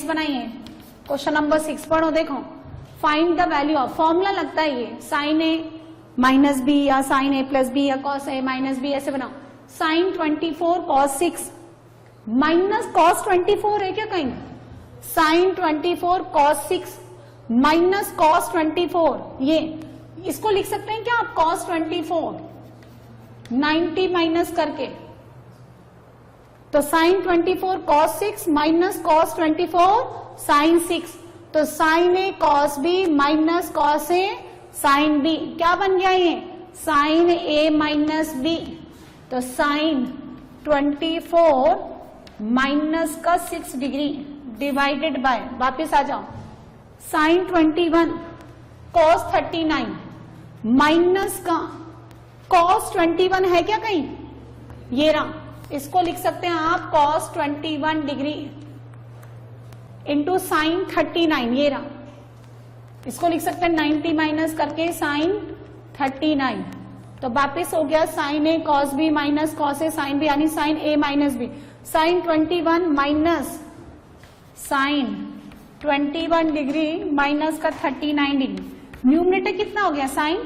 Next बनाइए question number 6 पढ़ो। देखो find the value of, formula लगता है ये साइन ए माइनस बी या साइन ए प्लस बी या कॉस ए माइनस बी, ऐसे बनाओ। साइन 24 कॉस 6 माइनस कॉस 24 है क्या कहीं? साइन 24 कॉस 6 माइनस कॉस 24, ये इसको लिख सकते हैं क्या आप? कॉस 24 90 माइनस करके, तो sine 24 cos 6 minus cos 24 sine 6, तो sine A cos B minus cos a sine b, क्या बन गया ये? साइन ए माइनस बी। तो साइन 24 माइनस का 6 डिग्री डिवाइडेड बाय, वापिस आ जाओ, साइन 21 कॉस 39 माइनस का कॉस 21 है क्या कहीं? ये रहा, इसको लिख सकते हैं आप कॉस 21 डिग्री इंटू साइन 39, ये रहा, इसको लिख सकते हैं 90 माइनस करके साइन 39, तो वापिस हो गया sine A cos B minus cos a sine b, यानी साइन ए minus B. Sine 21 minus sine 21 degree minus का 39 डिग्री, न्यूमरेटर कितना हो गया? साइन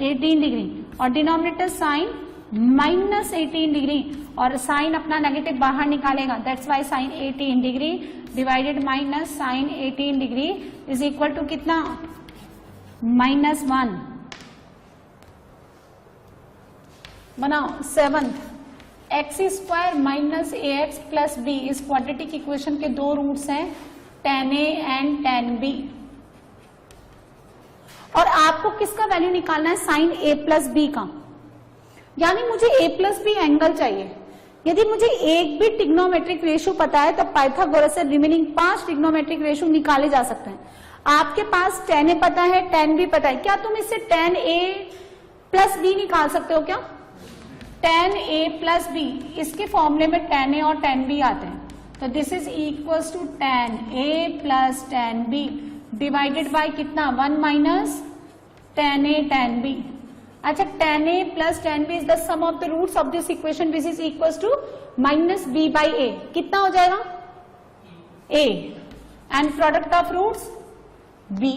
18 डिग्री, और डिनोमिनेटर साइन माइनस 18 डिग्री, और साइन अपना नेगेटिव बाहर निकालेगा, that's why sine 18 degree divided minus sine 18 degree is equal to कितना? -1। बनाओ 7 x square minus a x plus B, इस क्वाड्रेटिक इक्वेशन के दो रूट्स हैं tan a and tan b, और आपको किसका वैल्यू निकालना है? साइन a प्लस बी का, यानी मुझे a प्लस बी एंगल चाहिए। यदि मुझे एक भी ट्रिग्नोमेट्रिक रेशियो पता है तो पाइथागोरस से रिमेनिंग 5 ट्रिग्नोमेट्रिक रेशियो निकाले जा सकते हैं। आपके पास tan a पता है, tan b पता है, क्या तुम इससे tan a प्लस b निकाल सकते हो क्या? tan a प्लस b, इसके फॉर्मूले में tan a और tan b आते हैं, तो this is equals to tan a plus tan b divided by कितना? 1 minus tan a tan b। अच्छा, tan a plus tan b is the sum of the roots of this equation which is equals to minus b by a, कितना हो जाएगा? a, and product of roots b,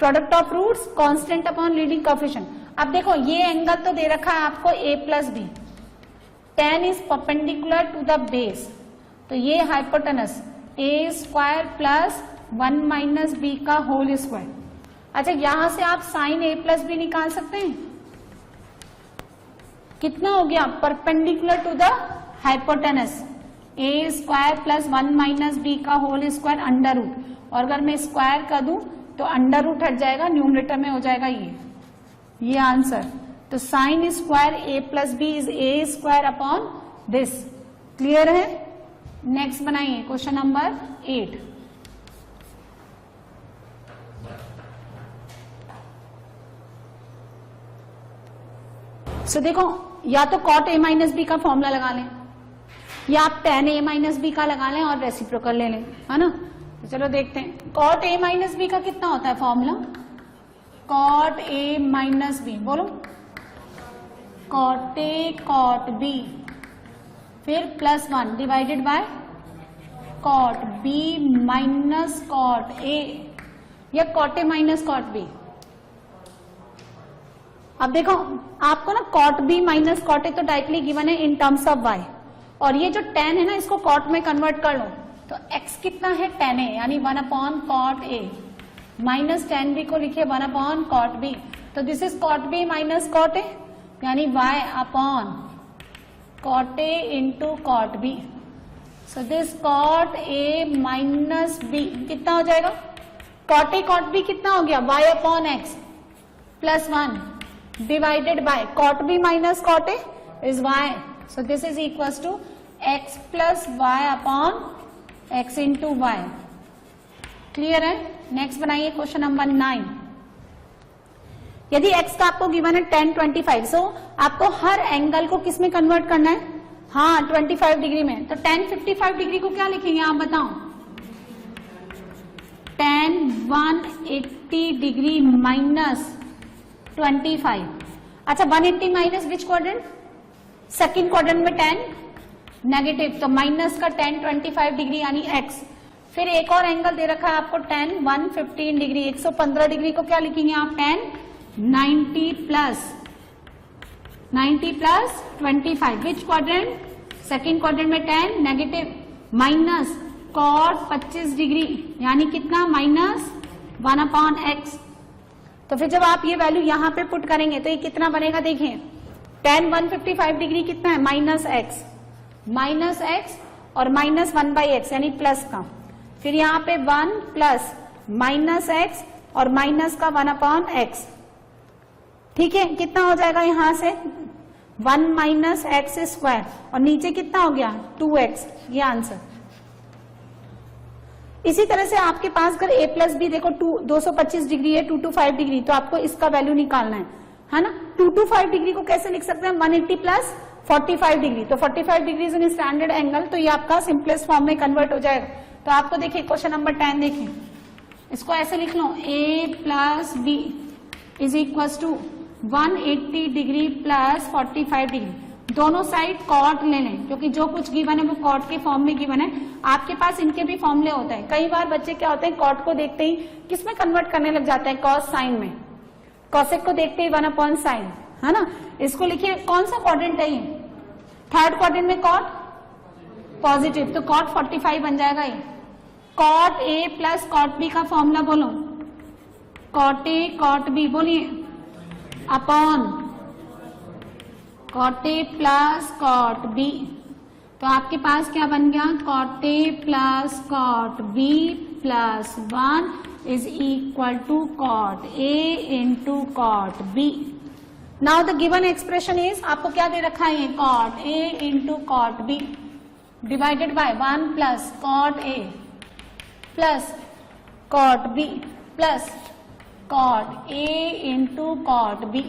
product of roots constant upon leading coefficient. अब देखो ये angle तो दे रखा है आपको a plus b, tan is perpendicular to the base, तो ये hypotenuse a square plus 1 minus b का होल स्क्वायर। अच्छा, यहां से आप साइन a प्लस बी निकाल सकते हैं, कितना हो गया? Perpendicular to the hypotenuse a square plus 1 minus b का होल स्क्वायर अंडर रूट, और अगर मैं स्क्वायर कर दूं तो अंडर रूट हट जाएगा, न्यूमरेटर में हो जाएगा ये आंसर। तो sine square a plus b is a square upon this. Clear है? नेक्स्ट बनाइए क्वेश्चन नंबर 8। सो देखो, या तो कॉट a माइनस बी का फॉर्मूला लगा लें, या आप tan a माइनस बी का लगा लें और रेसिप्रोकल ले लें, है ना? तो चलो देखते हैं, कॉट a माइनस बी का कितना होता है formula? Cot a minus b, बोलो, कॉट a कॉट b, फिर +1 divided by cot b minus cot a, या cot a minus cot b। अब देखो, आपको ना cot b minus cot a तो डायरेक्टली गिवन है इन टर्म्स ऑफ y, और ये जो tan है ना, इसको कॉट में कन्वर्ट कर लो, तो x कितना है? tan a, यानी 1 upon cot a, minus tan b को लिखिए 1 अपॉन कॉट b, तो this is cot b minus cot a, यानी y upon cot a into cot b। So this cot a minus b कितना हो जाएगा? Cot a cot b कितना हो गया? y upon x plus 1 divided by cot b minus cot a is y, so this is equals to x plus y upon x into y। Clear है? Next बनाइए question number 9। यदि x का आपको given है tan 25, सो आपको हर angle को किस में कन्वर्ट करना है? हाँ, 25 डिग्री में, तो tan 55 डिग्री को क्या लिखेंगे आप बताओ? tan 180 degree minus 25। अच्छा, 180 माइनस विच क्वाड्रेंट? सेकेंड क्वाड्रेंट में tan नेगेटिव, तो माइनस का tan 25 डिग्री यानी x, फिर एक और एंगल दे रखा है आपको tan 115 डिग्री, 115 डिग्री को क्या लिखेंगे आप, tan 90 प्लस 25, विच क्वाड्रेंट, सेकेंड क्वाड्रेंट में tan negative, minus cot 25 degree यानी कितना, -1/x। तो फिर जब आप ये वैल्यू यहाँ पे पुट करेंगे तो ये कितना बनेगा, देखिए tan 155 डिग्री कितना है, -x और -1/x यानी प्लस का, फिर यहाँ पे 1 प्लस -x और माइनस का 1/x, ठीक है। कितना हो जाएगा यहाँ से 1 माइनस एक्स स्क्वायर और नीचे कितना हो गया 2x, ये आंसर। इसी तरह से आपके पास अगर a प्लस बी देखो 225 डिग्री है, 225 डिग्री, तो आपको इसका वैल्यू निकालना है ना। 225 डिग्री को कैसे लिख सकते हैं, 180 प्लस 45 डिग्री, तो 45 डिग्री इन स्टैंडर्ड एंगल, तो ये आपका सिंपलेस्ट फॉर्म में कन्वर्ट हो जाएगा। तो आपको देखिए क्वेश्चन नंबर 10 देखिए, इसको ऐसे लिख लो, a plus b is equal to 180 degree plus 45 degree, दोनों साइड कॉट ले लें क्योंकि जो कुछ गिवन है वो कॉट के फॉर्म में गिवन है। आपके पास इनके भी फॉर्मूले होते हैं, कई बार बच्चे क्या होते हैं कॉट को देखते ही किसमें कन्वर्ट करने लग जाते हैं, कॉस साइन में, कॉसेक को देखते ही 1/sin, है ना। इसको लिखिए, कौन सा क्वाड्रेंट है ये, थर्ड क्वाड्रेंट में कॉट पॉजिटिव, तो कॉट 45 बन जाएगा ये। Cot a plus cot b का फॉर्मूला बोलो, कॉट ए कॉट बी बोलिए, upon cot a plus cot b, तो आपके पास क्या बन गया, cot a plus cot b plus 1 is equal to cot a into cot b. Now the given expression is, आपको क्या दे रखा है, cot a into cot B divided by 1 plus cot a plus cot b plus cot a into cot b.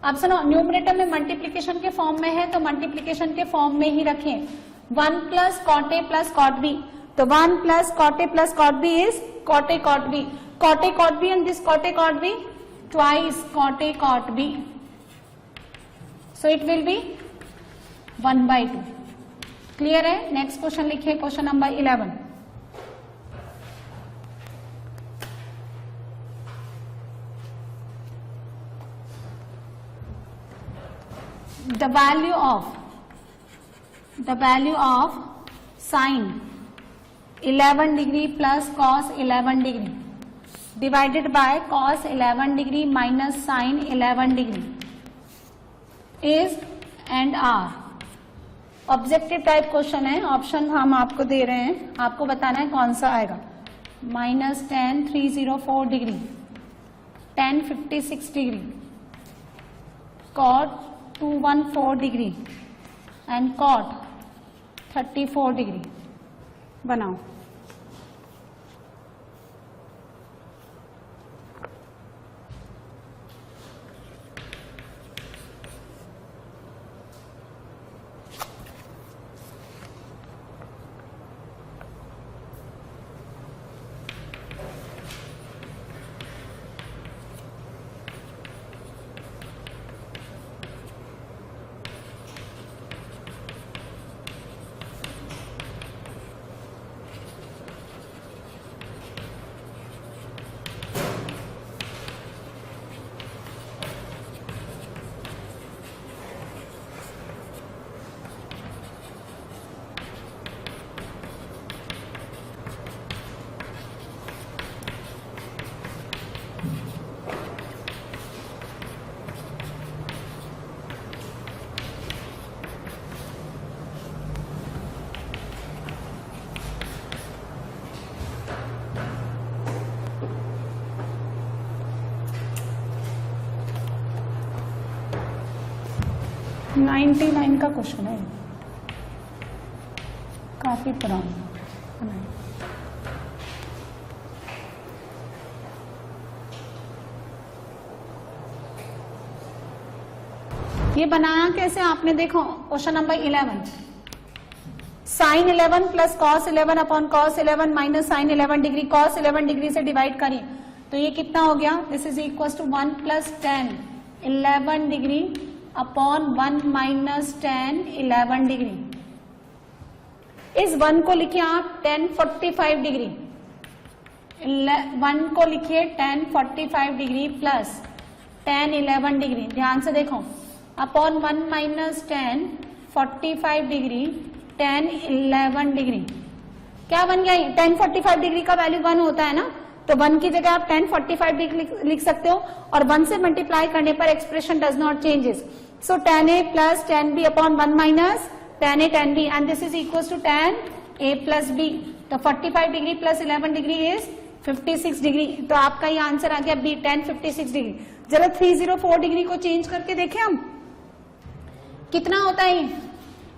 अब सुनो, numerator में multiplication के form में है तो मल्टीप्लीकेशन के फॉर्म में ही रखें, 1 plus cot a plus cot b, तो 1 plus cot a plus cot b is cot a cot b, cot a cot b and this cot a cot b twice cot a cot b, so it will be 1/2। Clear है। Next question लिखिए, question number 11। The value of sine 11 degree plus cos 11 degree divided by cos 11 degree minus sine 11 degree is and are। Objective type question है, option हम आपको दे रहे हैं, आपको बताना है कौन सा आएगा, -tan 304 degree, tan 56 degree, cot 214 degree and cot 34 degree. बनाओ। है 99 का क्वेश्चन है, काफी पुराना। ये बनाया कैसे आपने, देखो question number 11, sine 11 plus cos 11 upon cos 11 minus sine 11 degree, cos 11 degree से डिवाइड करिए तो ये कितना हो गया, this is equal to 1 plus tan 11 degree upon 1 minus tan 11 degree. इस 1 को लिखिए आप tan 45 डिग्री, 1 को लिखिए tan 45 degree plus tan 11 degree, ध्यान से देखो, upon 1 minus tan 45 degree tan 11 degree. क्या बन गया? tan 45 डिग्री का वैल्यू 1 होता है ना, तो 1 की जगह आप tan 45 डिग्री लिख सकते हो, और 1 से मल्टीप्लाई करने पर expression does not changes. So tan a plus tan b upon 1 minus tan a tan b, and this is equal to tan a plus b। तो 45 degree plus 11 degree is 56 degree. तो आपका ये answer आ गया B, tan 56 degree. जरा 304 degree को change करके देखें हम, कितना होता है?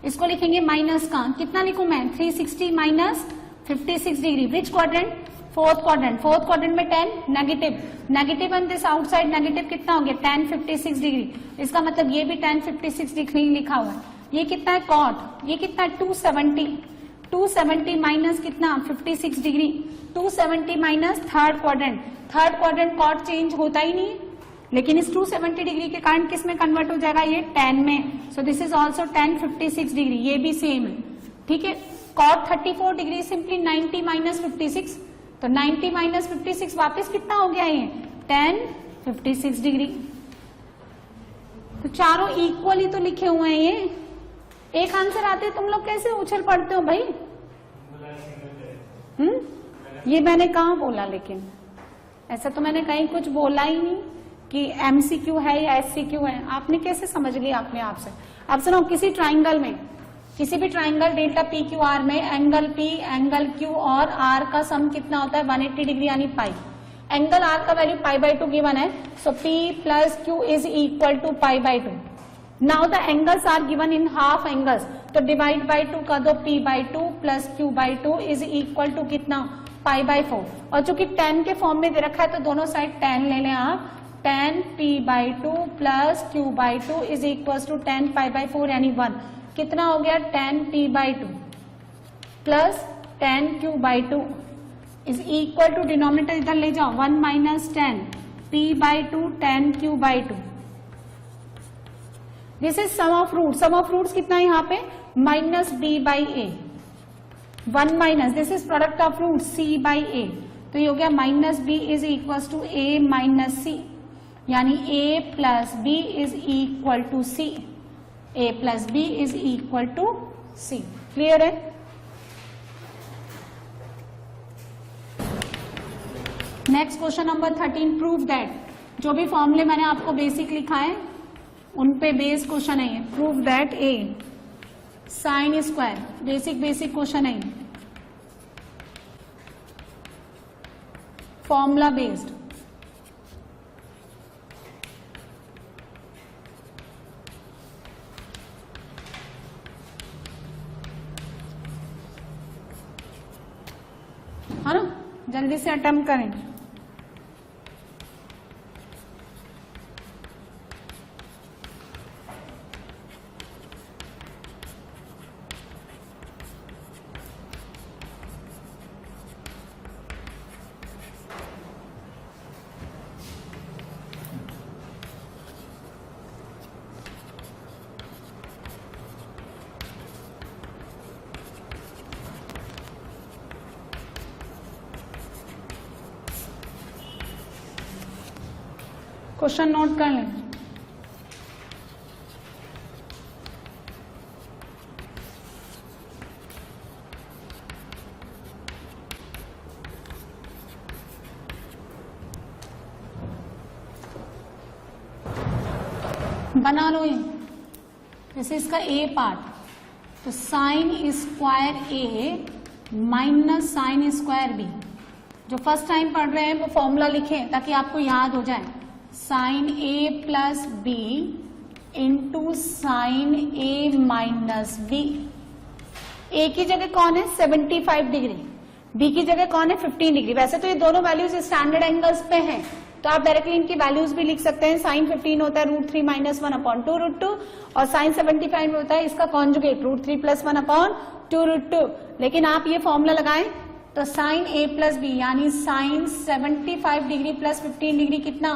इसको लिखेंगे माइनस का, कितना लिखूं मैं? 360 माइनस 56 डिग्री, विच quadrant? Fourth quadrant. Fourth quadrant में 10 negative, negative and this outside negative, कितना हो गया? tan 56 degree. इसका मतलब ये भी tan 56 डिग्री लिखा हुआ है। ये कितना है? कॉट। ये कितना है? 270। 270 माइनस कितना? 56 degree. 270 minus third quadrant. Third quadrant cot change होता ही नहीं, लेकिन इस 270 डिग्री के कारण किस में कन्वर्ट हो जाएगा? ये tan में। सो this is also tan 56 degree, ये भी सेम है। ठीक है, cot 34 डिग्री सिंपली 90 माइनस 56, तो 90 माइनस 56 वापिस कितना हो गया? ये tan 56 डिग्री। तो चारों इक्वल ही तो लिखे हुए हैं, ये एक आंसर आते, तुम लोग कैसे उछल पड़ते हो भाई? ये मैंने कहाँ बोला? लेकिन ऐसा तो मैंने कहीं कुछ बोला ही नहीं कि एमसीक्यू है या एससीक्यू है। आपने कैसे समझ लिया अपने आप से? आप सुनो, किसी ट्राइंगल में, किसी भी triangle delta p q r में एंगल पी, एंगल क्यू और आर का सम कितना होता है? 180 डिग्री यानी पाई। एंगल आर का वैल्यू π/2 गिवन है, so p plus q is equal to π/2। Now the angles are given in half angles, तो डिवाइड बाई 2 कर दो, p/2 plus q/2 is equal to कितना? π/4। और चूंकि tan के फॉर्म में दे रखा है तो दोनों साइड tan ले लें आप, tan p/2 plus q/2 is equal to tan π/4 यानी 1। कितना हो गया? tan p/2 plus tan q/2 is equal to, denominator इधर ले जाओ, 1 minus tan p/2 tan q/2। This is sum of root. Sum of roots कितना है यहाँ पे? Minus b/a। 1 minus, this is product of root c/a, तो ये हो गया minus b is equal to a minus c, यानी a plus b is equal to c। a plus b is equal to c। Clear है? Next question number 13, prove that. जो भी फॉर्मूले मैंने आपको बेसिक लिखा है उन पे बेस क्वेश्चन है ये। Prove that a sine square, basic question है, फॉर्मूला बेस्ड। है ना, जल्दी से अटेम्प्ट करें। क्वेश्चन नोट कर लें। बना लो ये, जैसे इसका ए पार्ट, तो sine square a minus sine square B. जो फर्स्ट टाइम पढ़ रहे हैं वो फॉर्मूला लिखें ताकि आपको याद हो जाए। साइन ए प्लस बी इंटू साइन ए माइनस बी। ए की जगह कौन है? 75 डिग्री। बी की जगह कौन है? 15 डिग्री। वैसे तो ये दोनों वैल्यूज स्टैंडर्ड एंगल्स पे हैं, तो आप डायरेक्टली इनकी वैल्यूज भी लिख सकते हैं। साइन 15 होता है √3 माइनस 1/2√2, और साइन 75 में होता है इसका कॉन्जुगेट √3 प्लस 1/2√2। लेकिन आप ये फॉर्मूला लगाएं तो साइन ए प्लस बी यानी साइन 75 डिग्री प्लस 15 डिग्री कितना?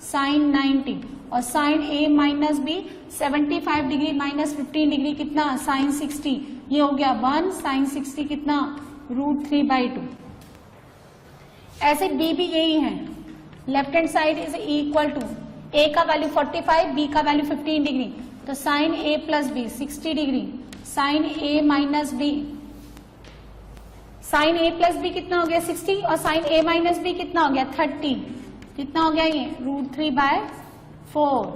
साइन 90, और साइन ए minus b 75 degree minus 15 degree कितना? साइन 60। ये हो गया 1 साइन 60 कितना √3/2। ऐसे बी भी यही है, left hand side is equal to a का वैल्यू 45, बी का वैल्यू 15 डिग्री, तो साइन ए प्लस बी 60 डिग्री, साइन ए माइनस बी, साइन ए प्लस बी कितना हो गया 60 और साइन ए माइनस बी कितना हो गया 30, कितना हो गया ये √3/4,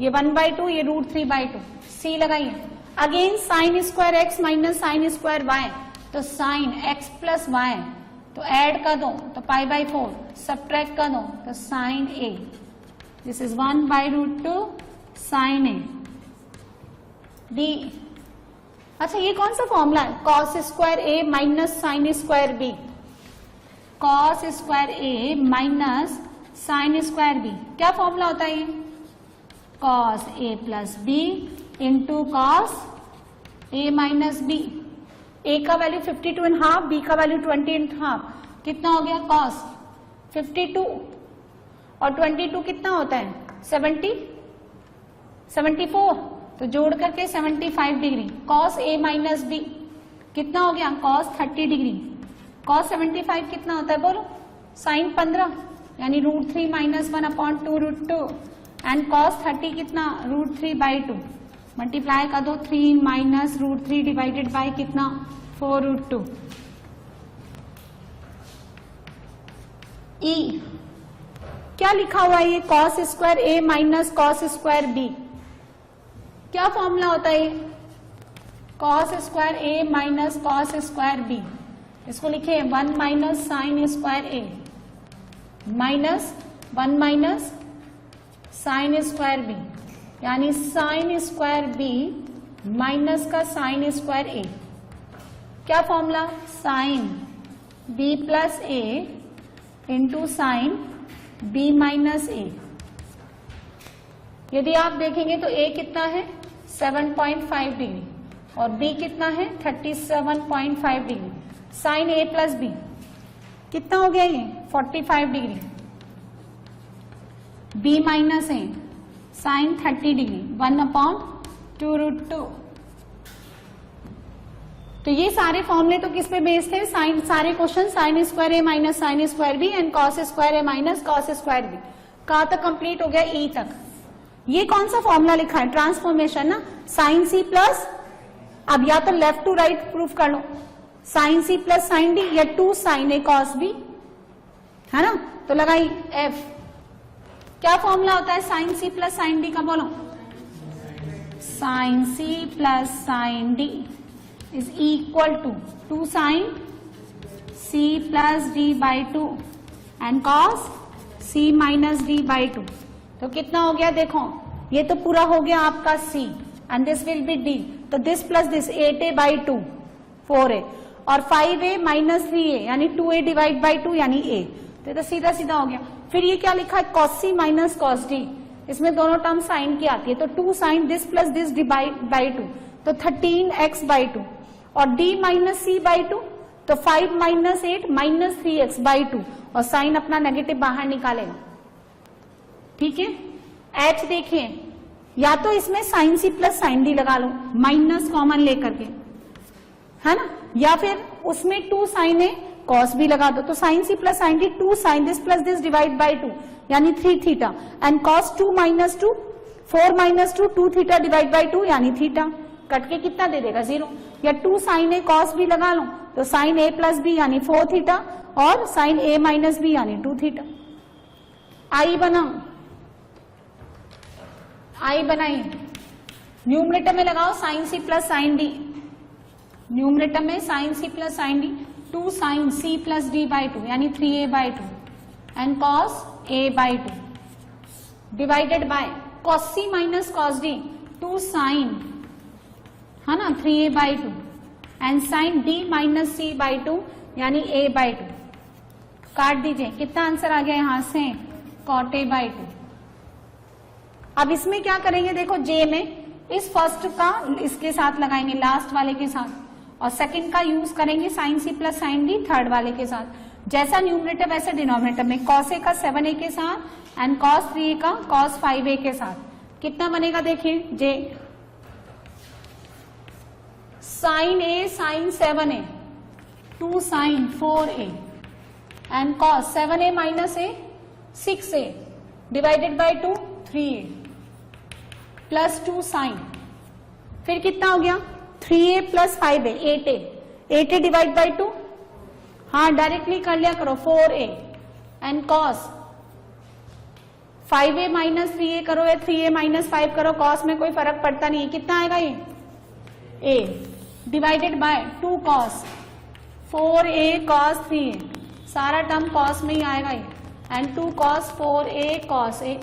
ये 1/2, ये √3/2, सी लगाइए। Again sine square x minus sine square y, तो साइन एक्स प्लस वाई, तो ऐड कर दो तो π/4, सब्ट्रैक्ट कर दो तो sine a, this is 1/√2 sine a d. अच्छा ये कौन सा फॉर्मूला है, cos square a minus sine square b, cos square a minus sine square b, क्या फॉर्मूला होता है ये, कॉस ए प्लस बी इंटू कॉस ए माइनस बी। ए का वैल्यू 52.5, बी का वैल्यू 20.5, कितना हो गया कॉस 52 और 22 कितना होता है 74, तो जोड़ करके 75 degree, cos A minus B कितना हो गया कॉस 30 डिग्री, कॉस 75 कितना होता है बोलो, साइन 15 यानी √3 - 1/2√2 एंड कॉस 30 कितना √3/2, मल्टीप्लाई कर दो 3 माइनस √3 डिवाइडेड बाय कितना 4√2। ई क्या लिखा हुआ है ये, cos square a minus cos square b, क्या फॉर्मूला होता है, cos square a minus cos square b, इसको लिखे 1 minus sine square a minus 1 minus sine square b, यानी साइन स्क्वायर बी माइनस का साइन स्क्वायर ए, क्या formula sine B plus a into sine B minus a. यदि आप देखेंगे तो ए कितना है 7.5 डिग्री और बी कितना है 37.5 डिग्री, साइन ए प्लस बी कितना हो गया ये 45 डिग्री, बी माइनस ए साइन 30 डिग्री 1/2√2। तो ये सारे फॉर्मूले तो किस पे बेस्ड थे, साइन, सारे question sine square a minus sine square b and cos square a minus cos square b, कहाँ तक कंप्लीट हो गया ई तक। ये कौन सा फॉर्मूला लिखा है, ट्रांसफॉर्मेशन ना, साइन सी प्लस, अब या तो लेफ्ट टू राइट प्रूफ कर लो, साइन सी प्लस साइन डी या 2 साइन ए कॉस बी, है ना, तो लगाई एफ। क्या फॉर्मूला होता है साइन सी प्लस साइन डी का बोलो, sine C plus sine d is equal to 2 sine C plus d by 2 and cos C minus d by 2। तो कितना हो गया देखो, ये तो पूरा हो गया आपका C and this will B D, तो this plus this 8a by 2 4a और 5a माइनस 3a यानी 2a डिवाइड बाई 2 यानी a, तो सीधा सीधा हो गया। फिर ये क्या लिखा है cos C minus cos D, इसमें दोनों टर्म साइन की आती है, तो 2 sine this plus this divide by 2, तो 13x बाई 2 और D माइनस C बाई 2, तो 5 माइनस 8 माइनस 3x बाई 2 और साइन अपना नेगेटिव बाहर निकालेगा, ठीक है। H देखिए, या तो इसमें साइन सी प्लस साइन डी लगा लो माइनस कॉमन लेकर के, है ना, या फिर उसमें 2 साइन ए कॉस भी लगा दो, तो sine C plus sine d 2 sine this plus this divide by 2 यानी 3 theta and cos 2 minus 2 4 minus 2 2 theta divide by 2 यानी थीटा, कट के कितना दे देगा 0, या 2 साइन ए कॉस भी लगा लो तो साइन ए प्लस बी यानी 4 थीटा और साइन ए माइनस बी यानी 2 थीटा। आई बनाओ, आई बनाइए, न्यूमरेटर में लगाओ साइन सी प्लस साइन डी, न्यूमरेटर में sine C plus sine d 2 sine C plus d by 2 यानी 3a by 2 and cos a by 2 divided by cos C minus cos d 2 sine, है ना, 3a by 2 and sine d minus C by 2 यानी a by 2। काट दीजिए, कितना answer आ गया यहां से cot a बाई 2। अब इसमें क्या करेंगे देखो, J में इस फर्स्ट का इसके साथ लगाएंगे लास्ट वाले के साथ, और सेकंड का यूज करेंगे साइन सी प्लस साइन डी थर्ड वाले के साथ, जैसा न्यूमरेटर वैसे डिनोमिनेटर में cos a का 7a के साथ एंड cos 3a का cos 5a के साथ। कितना बनेगा देखिए, J sine A sine 7a, 2 sine 4a and cos 7a minus a 6a divided by 2 3a plus 2 sine, फिर कितना हो गया 3a plus 5a 8a, 8a divide by 2, हाँ डायरेक्टली कर लिया करो 4a and cos 5a minus 3a करो या 3a माइनस 5 करो, कॉस में कोई फर्क पड़ता नहीं है, कितना आएगा ये a divided by 2 cos 4a cos 3a, सारा टर्म कॉस में ही आएगा ये, and 2 cos 4a cos a।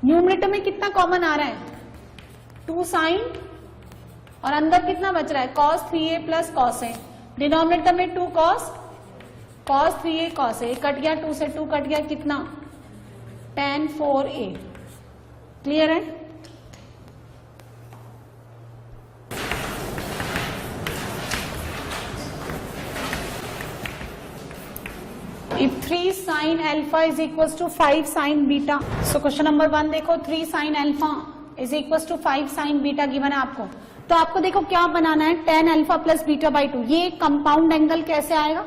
Numerator में कितना कॉमन आ रहा है 2 साइन और अंदर कितना बच रहा है cos 3a plus cos a, denominator में 2 cos 3a cos a, cut गया 2 से 2 कट गया, कितना tan 4a। क्लियर है? If 3 sin alpha is equals to 5 sin beta, so question number 1 देखो 3 sin alpha is equals to 5 sin beta given है आपको, तो आपको देखो क्या बनाना है tan alpha plus beta by 2, ये कंपाउंड एंगल कैसे आएगा,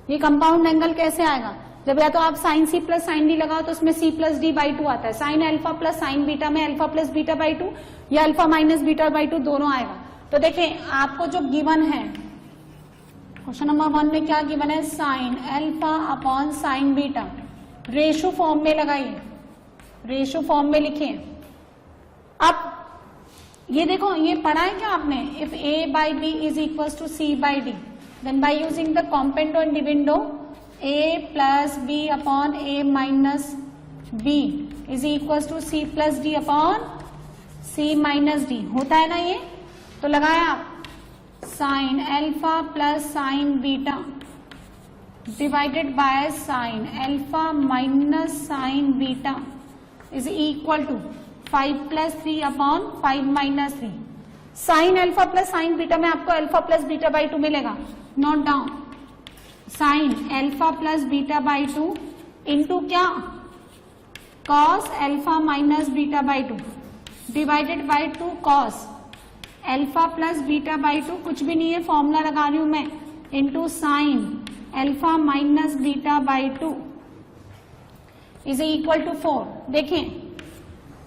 ये कंपाउंड एंगल कैसे आएगा, जब या तो आप साइन सी प्लस साइन डी लगाओ तो उसमें सी प्लस डी बाई 2 आता है, sine alpha plus sine beta में अल्फा प्लस बीटा बाई 2 या अल्फा माइनस बीटा बाई 2 दोनों आएगा। तो देखें आपको जो गिवन है क्वेश्चन नंबर 1 में क्या गिवन है sine alpha upon sine beta, ratio form में लगाइए, रेशो फॉर्म में लिखिए। अब ये देखो ये पढ़ा है क्या आपने, if a by b is equal to c by d, then by using the componendo and dividendo a plus b upon a minus b is equal to c plus d upon c minus d, होता है ना ये, तो लगाया आप sine alpha plus sine beta divided by sine alpha minus sine beta is equal to 5 plus 3 upon 5 minus 3। Sine alpha plus sine beta में आपको alpha plus beta by 2 मिलेगा, note down sine alpha plus beta by 2 into क्या cos alpha minus beta by 2 divided by 2 cos alpha plus beta by 2, कुछ भी नहीं है formula लगा रही हूं मैं, into sine alpha minus beta by 2 is equal to 4। देखें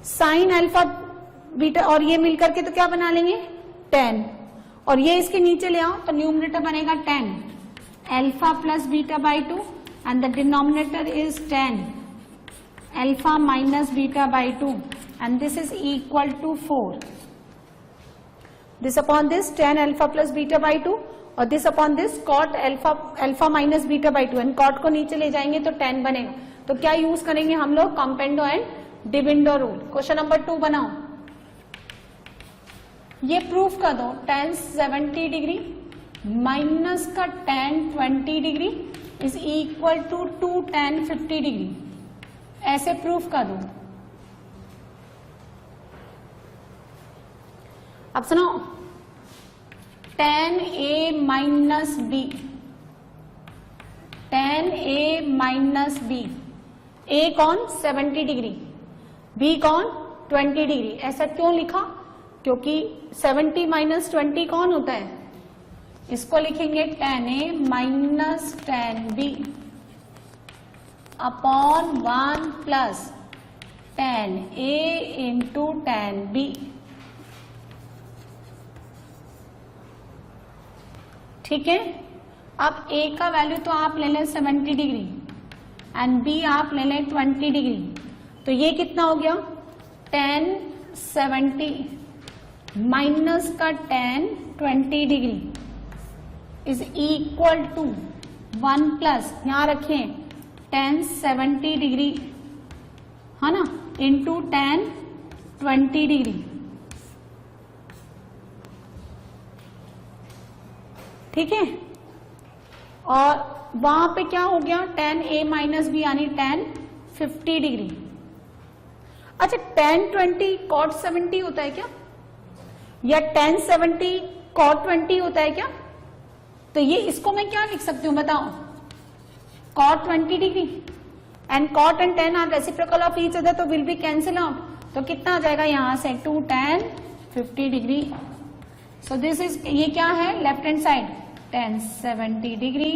साइन अल्फा बीटा और ये मिलकर के तो क्या बना लेंगे 10, और ये इसके नीचे ले आओ तो न्यूमरेटर बनेगा 10 alpha plus beta by 2 and the denominator is 10 alpha minus beta by 2 and this is equal to 4। This upon this tan alpha plus beta by 2 और this upon this cot alpha minus beta by 2 and cot को नीचे ले जाएंगे तो tan बनेगा। तो क्या use करेंगे हम लोग componendo and dividendo rule. Question number 2 बनाओ, ये प्रूफ कर दो tan 70 डिग्री माइनस का tan 20 degree is equal to 2 tan 50 degree, ऐसे प्रूफ कर दो। अब सुनो tan a minus b, tan a minus b, a कौन 70 डिग्री b कौन 20 डिग्री, ऐसा क्यों लिखा, क्योंकि 70 माइनस 20 कौन होता है, इसको लिखेंगे tan a minus tan b upon 1 plus tan a into tan b। ठीक है, अब a का वैल्यू तो आप ले लें 70 डिग्री एंड b आप ले लें 20 डिग्री, तो ये कितना हो गया tan 70 माइनस का tan 20 degree is equal to 1 plus यहां रखें tan 70 डिग्री है ना इंटू tan 20 डिग्री। ठीक है, और वहां पे क्या हो गया tan a माइनस बी यानी tan 50 डिग्री। अच्छा tan 20 cot 70 होता है क्या, या tan 70 cot 20 होता है क्या, तो ये इसको मैं क्या लिख सकती हूँ बताओ, cot 20 degree and cot and tan are reciprocal of each other तो विल बी कैंसिल आउट, तो कितना आ जाएगा यहां से 2 tan 50 degree so this is, ये क्या है left hand side, tan 70 degree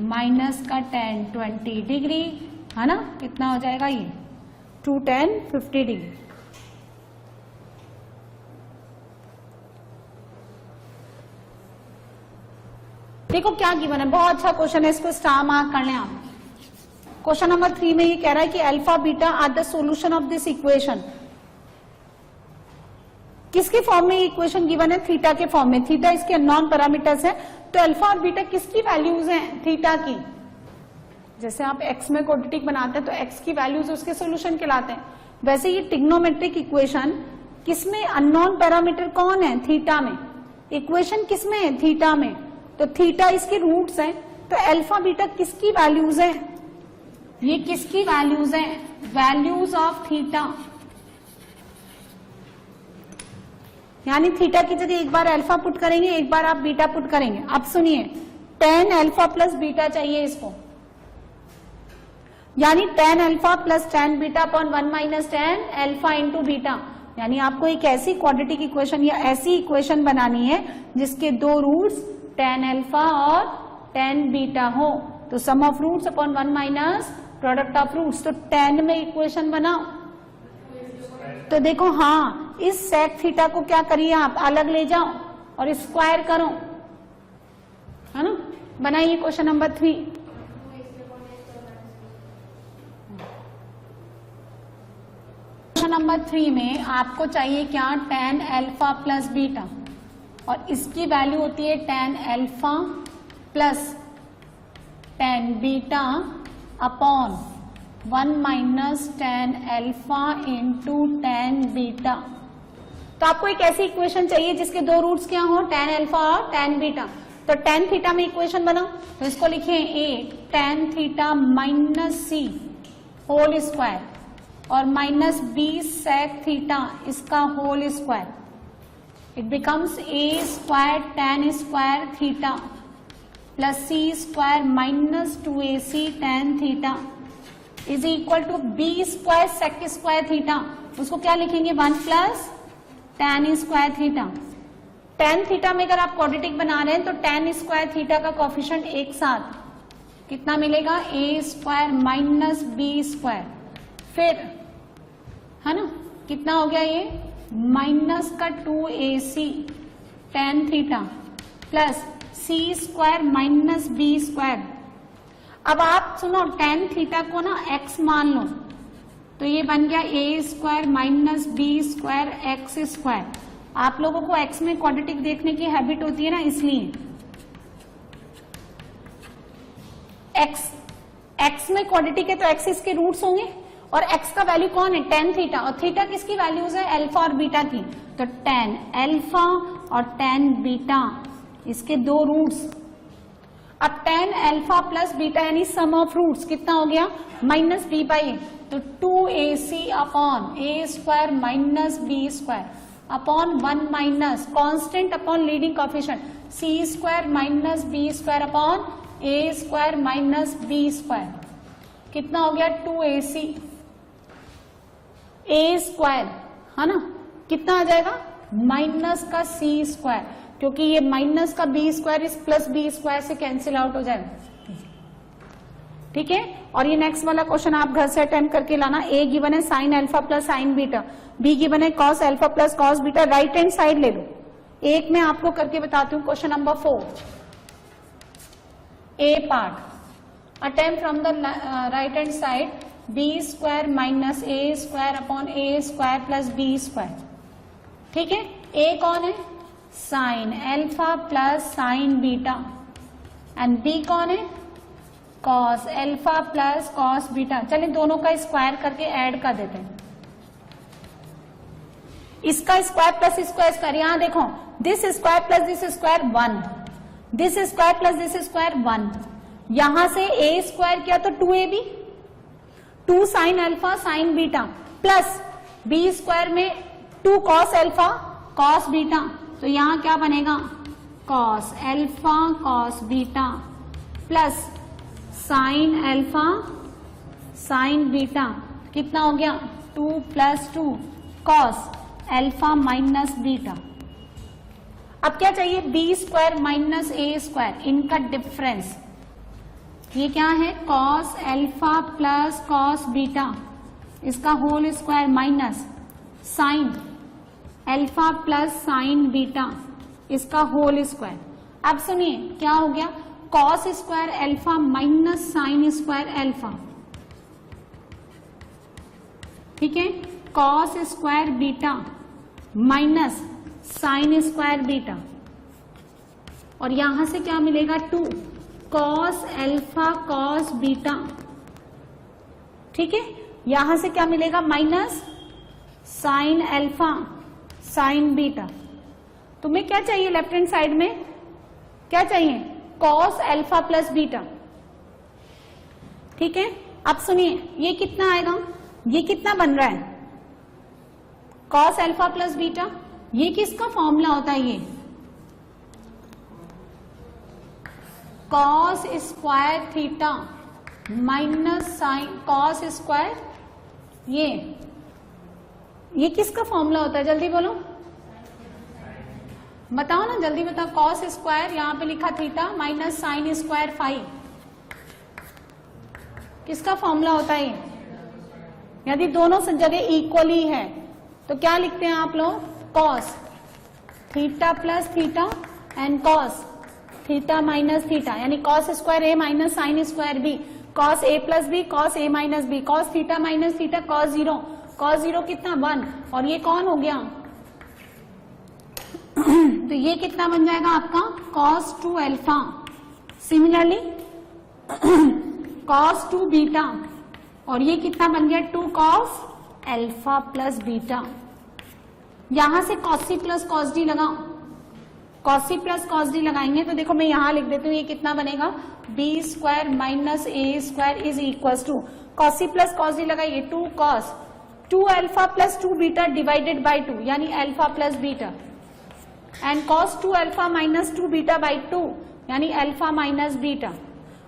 minus का tan 20 डिग्री, है ना, कितना हो जाएगा ये 2 tan 50 डिग्री। देखो क्या गिवन है, बहुत अच्छा क्वेश्चन है, इसको स्टार मार्क कर लें आप। क्वेश्चन नंबर 3 में ये कह रहा है कि alpha beta are the solution of this equation. किसके फॉर्म में इक्वेशन गिवन है, थीटा के फॉर्म में। थीटा इसके नॉन पैरामीटर्स है, तो अल्फा और बीटा किसकी वैल्यूज हैं, थीटा की। जैसे आप एक्स में क्वाड्रेटिक बनाते हैं तो एक्स की वैल्यूज उसके सॉल्यूशन कहलाते हैं, वैसे ये ट्रिग्नोमेट्रिक इक्वेशन किसमें, अननोन पैरामीटर कौन है, थीटा में। इक्वेशन किसमें है, थीटा में, तो थीटा इसके रूट्स हैं, तो अल्फा बीटा किसकी वैल्यूज है, ये किसकी वैल्यूज है, वैल्यूज ऑफ थीटा। यानी थीटा की जगह एक बार अल्फा पुट करेंगे, एक बार आप बीटा पुट करेंगे। अब सुनिए, tan अल्फा प्लस बीटा चाहिए इसको, यानी tan alpha plus tan beta upon 1 minus tan alpha into beta. यानी आपको एक ऐसी क्वाड्रेटिक इक्वेशन या ऐसी इक्वेशन बनानी है जिसके दो रूट्स tan अल्फा और tan बीटा हो, तो sum of roots upon 1 minus product of roots. तो tan में इक्वेशन बनाओ, तो देखो हाँ, इस सेक थीटा को क्या करिए आप, अलग ले जाओ और स्क्वायर करो, है ना। बनाइए क्वेश्चन नंबर 3। क्वेश्चन नंबर 3 में आपको चाहिए क्या, tan अल्फा प्लस बीटा, और इसकी वैल्यू होती है tan alpha plus tan beta upon 1 minus tan alpha into tan beta. तो आपको एक ऐसी इक्वेशन चाहिए जिसके दो रूट्स क्या हो, tan अल्फा और tan बीटा। तो tan थीटा में इक्वेशन बनाओ, तो इसको लिखे a tan theta minus c whole square और माइनस b sec थीटा इसका whole square. It becomes a square tan square theta plus c square minus 2ac tan theta is equal to b square sec square theta. उसको क्या लिखेंगे, 1 plus tan square theta. tan theta में अगर आप quadratic बना रहे हैं तो tan स्क्वायर थीटा का कोफिशिएंट एक साथ कितना मिलेगा, a square minus b square, फिर है ना कितना हो गया ये, माइनस का 2ac tan theta plus c square minus b square. अब आप सुनो, tan थीटा को ना x मान लो, तो ये बन गया a square minus b square x square. आप लोगों को x में क्वाड्रेटिक देखने की हैबिट होती है ना, इसलिए x में क्वाड्रेटिक है तो x इसके रूट्स होंगे, और x का वैल्यू कौन है, tan थीटा, और थीटा किसकी वैल्यूज है, अल्फा और बीटा की। तो tan अल्फा और tan बीटा इसके दो रूट्स। अब tan अल्फा प्लस बीटा यानी सम ऑफ रूट्स कितना हो गया, माइनस b बाई ए, तो 2ac upon a square minus b square upon 1 minus constant upon leading coefficient c square minus b square upon a square minus b square. कितना हो गया, 2ac a square, है ना, कितना आ जाएगा, माइनस का c स्क्वायर, क्योंकि ये माइनस का b स्क्वायर इस प्लस b स्क्वायर से कैंसिल आउट हो जाएगा। ठीक है, और ये नेक्स्ट वाला क्वेश्चन आप घर से अटेम्प्ट करके लाना। a गिवन है sine alpha plus sine beta, b given है cos alpha plus cos beta. Right hand side ले लो, एक मैं आपको करके बताती हूँ। Question number 4, a part, attempt from the right hand side b square minus a square upon a square plus b square. ठीक है, a कौन है, sine alpha plus sine beta, and b कौन है, cos alpha plus cos beta. चलिए दोनों का square करके ऐड कर देते हैं, इसका स्क्वायर प्लस इसका स्क्वायर। यहां देखो, this square plus this square 1, this square plus this square 1। यहां से a स्क्वायर किया तो 2ab, 2 sine alpha sine beta, plus b square में 2 कॉस अल्फा कॉस बीटा, तो यहां क्या बनेगा, cos alpha cos beta plus sine alpha sine beta. कितना हो गया, 2 plus 2 cos alpha minus beta. अब क्या चाहिए, b square minus a square, इनका डिफरेंस। ये क्या है, cos alpha plus cos beta, इसका whole square minus sine alpha plus sine beta, इसका होल स्क्वायर। अब सुनिए क्या हो गया, cos square alpha minus sine square alpha, ठीक है, cos square beta minus sine square beta, और यहां से क्या मिलेगा, 2 कॉस अल्फा कॉस बीटा, ठीक है, यहां से क्या मिलेगा, minus sine alpha sine beta. तुम्हें क्या चाहिए लेफ्ट हैंड साइड में, क्या चाहिए, कॉस अल्फा प्लस बीटा, ठीक है। अब सुनिए ये कितना आएगा, ये कितना बन रहा है, कॉस अल्फा प्लस बीटा, ये किसका फॉर्मूला होता है, ये cos square theta minus sine cos square, ये किसका फॉर्मूला होता है, जल्दी बोलो, बताओ ना, जल्दी बताओ, कॉस स्क्वायर यहां पे लिखा theta minus sine square phi, किसका फॉर्मूला होता है ये? यदि दोनों जगह इक्वली है तो क्या लिखते हैं आप लोग, cos theta plus theta and cos theta minus theta, यानी cos square a minus sine square b, cos A plus b cos A minus B, cos theta minus theta cos zero कितना 1, और ये कौन हो गया तो ये कितना बन जाएगा आपका, cos 2 alpha, similarly cos 2 beta, और ये कितना बन गया 2 कॉस अल्फा प्लस बीटा। यहां से कॉस सी प्लस कॉस डी लगाओ, कॉस सी प्लस कॉस डी लगाएंगे तो देखो मैं यहां लिख देती हूँ, ये कितना बनेगा, b square minus a square is equal to, cos C plus cos D लगाइए, 2 cos 2 alpha plus 2 beta divided by 2, यानी alpha plus beta, and cos 2 alpha minus 2 beta by 2, यानी अल्फा माइनस बीटा,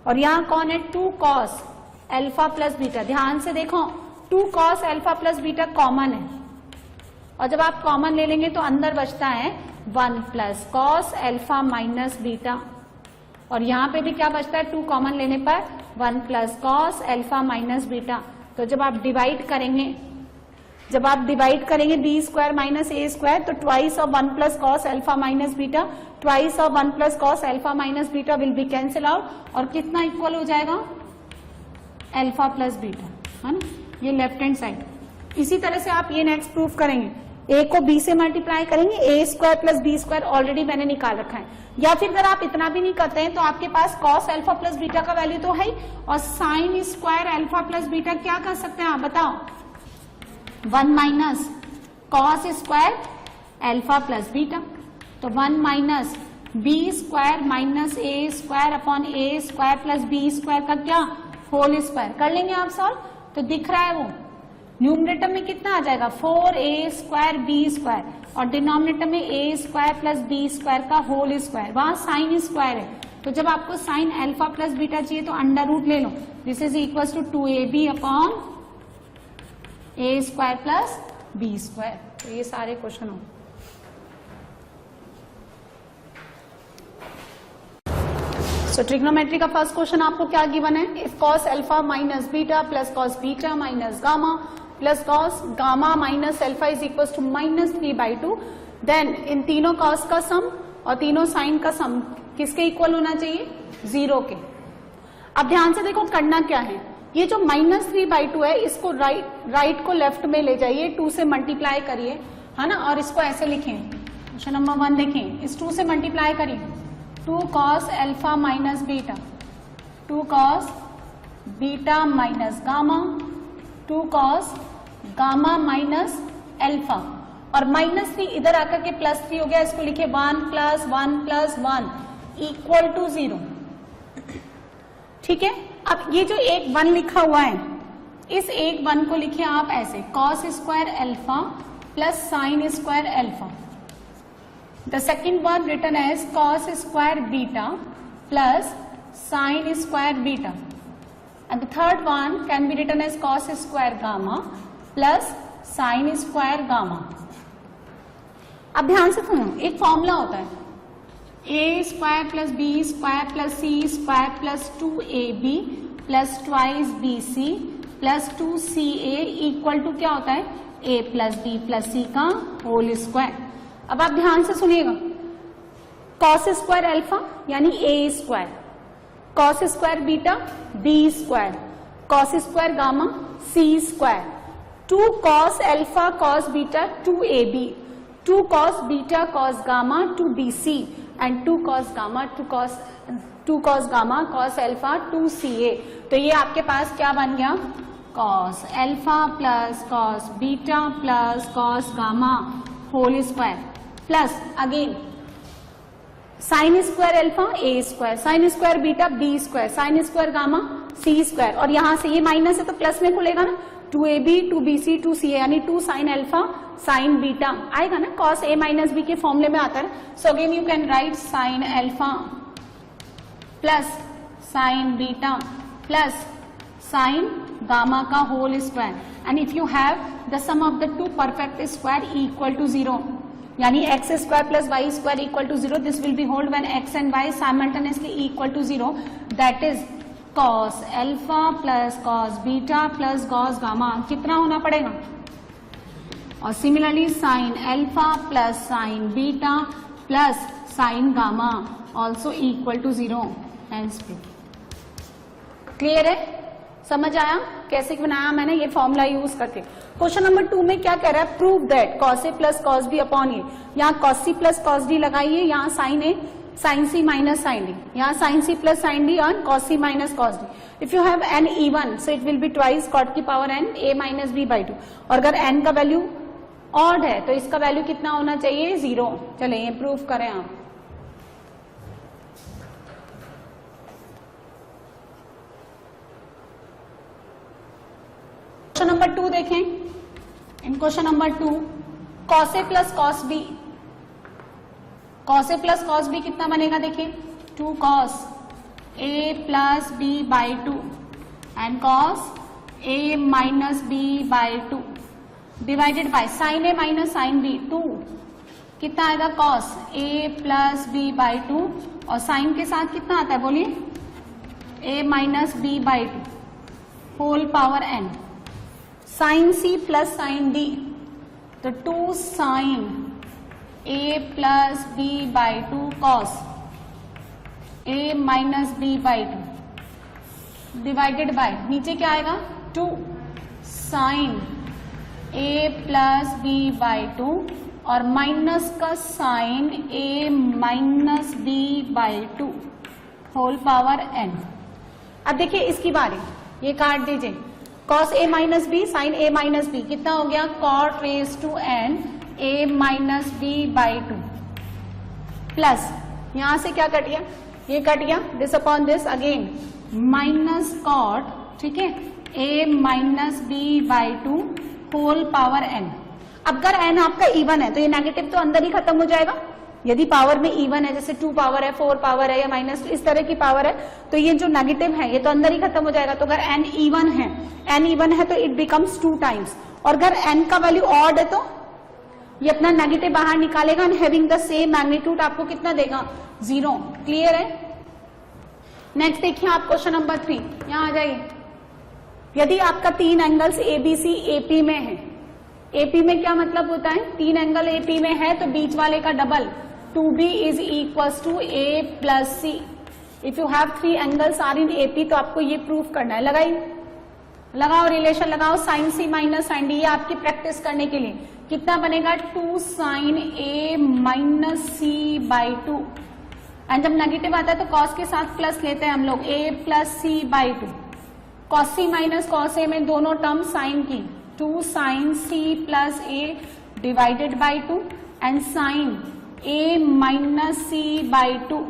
और यहाँ कौन है 2 cos alpha plus beta. ध्यान से देखो 2 cos alpha plus beta common है, और जब आप कॉमन ले लेंगे तो अंदर बचता है 1 plus cos alpha minus beta, और यहाँ पे भी क्या बचता है 2 कॉमन लेने पर 1 plus cos alpha minus beta. तो जब आप डिवाइड करेंगे B square minus a square, तो twice of 1 plus cos alpha minus beta, twice of 1 plus cos alpha minus beta will be cancel out, और कितना इक्वल हो जाएगा, अल्फा प्लस बीटा, है ना, ये लेफ्ट हैंड साइड। इसी तरह से आप ये नेक्स्ट प्रूफ करेंगे, ए को बी से मल्टीप्लाई करेंगे, a square plus b square already मैंने निकाल रखा है, या फिर अगर आप इतना भी नहीं करते हैं तो आपके पास कॉस अल्फा प्लस बीटा का वैल्यू तो है, और sign square alpha plus beta क्या कर सकते हैं आप बताओ, 1 minus cos square alpha plus beta, तो 1 minus B square minus a square upon A square plus b square का क्या होल स्क्वायर, कर लेंगे आप सॉल्व, तो दिख रहा है वो न्यूमरेटर में कितना आ जाएगा 4a स्क्वायर बी स्क्वायर, और डिनोमिनेटर में a square plus b square का होल स्क्वायर, वहां साइन स्क्वायर है, तो जब आपको साइन अल्फा प्लस बीटा चाहिए तो अंडर रूट ले लो, this is equal to 2ab upon a square plus b square. तो ये सारे क्वेश्चन हो। सो ट्रिग्नोमेट्री का फर्स्ट क्वेश्चन आपको क्या गिवन है, if cos alpha minus beta plus cos beta minus gamma plus cos gamma minus alpha is equal to -3/2, then इन तीनों कॉस का सम और तीनों साइन का सम किसके इक्वल होना चाहिए, 0 के। अब ध्यान से देखो करना क्या है, ये जो -3/2 है इसको राइट को लेफ्ट में ले जाइए, 2 से मल्टीप्लाई करिए, है ना, और इसको ऐसे लिखें, क्वेश्चन नंबर 1 देखें, इस 2 से मल्टीप्लाई करिए, 2 cos alpha minus beta, 2 cos beta minus gamma, 2 cos gamma minus alpha, और -3 इधर आकर के +3 हो गया, इसको लिखे 1 + 1 + 1 इक्वल टू 0। ठीक है, अब ये जो एक 1 लिखा हुआ है, इस एक 1 को लिखिए आप ऐसे, cos square alpha plus sign square alpha. The second one written as cos square beta plus sin square beta, and the third one can be written as cos square gamma plus sin square gamma। अब ध्यान से सुनो, एक formula होता है a square plus b square plus c square plus 2ab plus twice bc plus 2ca equal to क्या होता है a plus B plus c का होल स्क्वायर। अब आप ध्यान से सुनिएगा, कॉस स्क्वायर अल्फा यानी a square, cos square beta b square, cos square gamma c square, 2 cos alpha cos beta 2ab, 2 cos beta cos gamma 2bc and 2 cos gamma 2 cos gamma cos alpha 2ca। तो ये आपके पास क्या बन गया, cos alpha plus cos beta plus cos gamma whole square plus again sine square alpha a square, sine square beta b square, sine square gamma c square, और यहां से ये माइनस है तो प्लस में खुलेगा ना, 2ab 2bc 2ca यानी 2 साइन अल्फा साइन बीटा आएगा ना, कॉस a माइनस b के फॉर्मूले में आता है। So again you can write sine alpha plus sine beta plus sine gamma का whole square, and if you have the sum of the two perfect square equal to 0 यानी x square plus y square equal to 0, this will be hold when x and y simultaneously equal to 0, that is cos alpha plus cos beta plus cos gamma कितना होना पड़ेगा, और similarly sign alpha plus sine beta plus sine gamma also equal to 0 and split. Clear है, समझ आया कैसे बनाया मैंने ये फॉर्मूला यूज करके। क्वेश्चन नंबर 2 में क्या कह रहा है, prove that cos A plus cos B upon A, यहाँ कॉस सी प्लस कॉस डी लगाइए, यहाँ साइन ए sine C minus sine D, यहाँ साइन सी प्लस साइन डी और cos C minus cos D. If you have n even so it will be twice cot की power n A minus B by 2, और अगर N का value odd है तो इसका value कितना होना चाहिए 0। चले ये प्रूव करें आप। क्वेश्चन नंबर 2 देखें, in question number 2 cos A plus cos B, cos A plus cos B कितना बनेगा देखिए, 2 cos A plus B by 2 and cos A minus B by 2 divided by sine A minus sine B 2, कितना आएगा cos A plus B by 2, और sine के साथ कितना आता है बोलिए, A minus B by 2 whole power n, sine C plus sine D तो 2 sine A plus B by 2 cos A minus B by 2 divided by नीचे क्या आएगा 2 sine A plus B by 2 और माइनस का sine A minus B by 2 whole power n. अब देखिए इसकी बारी, ये काट दीजिए, कॉस ए माइनस बी साइन ए माइनस बी कितना हो गया, cot raise to n A minus B by 2 plus यहां से क्या कट गया, ये कट गया, this upon this again minus cot, ठीक है, A minus B by 2 whole power n. अब अगर एन आपका इवन है तो ये नेगेटिव तो अंदर ही खत्म हो जाएगा, यदि पावर में इवन है जैसे 2 पावर है 4 पावर है या माइनस इस तरह की पावर है तो ये जो नेगेटिव है ये तो अंदर ही खत्म हो जाएगा। तो अगर एन इवन है तो इट बिकम्स 2 टाइम्स, और अगर एन का वैल्यू ऑड है तो ये अपना नेगेटिव बाहर निकालेगा and having the same magnitude आपको कितना देगा 0। क्लियर है। नेक्स्ट देखिए आप क्वेश्चन नंबर 3, यहां आ जाइए। यदि आपका 3 एंगल्स एबीसी एपी में है, एपी में क्या मतलब होता है, 3 एंगल एपी में है तो बीच वाले का double 2b is equals to a plus c. If you have 3 angles are in AP तो आपको ये प्रूफ करना है। लगाओ रिलेशन लगाओ, sine C minus sine D, ये आपकी प्रैक्टिस करने के लिए कितना बनेगा 2 sine A minus C by 2, and जब नेगेटिव आता है तो कॉस के साथ प्लस लेते हैं हम लोग, a plus C by 2, cos C minus cos A में दोनों टर्म साइन की, 2 sine C plus A divided by 2 and sine a minus C by 2,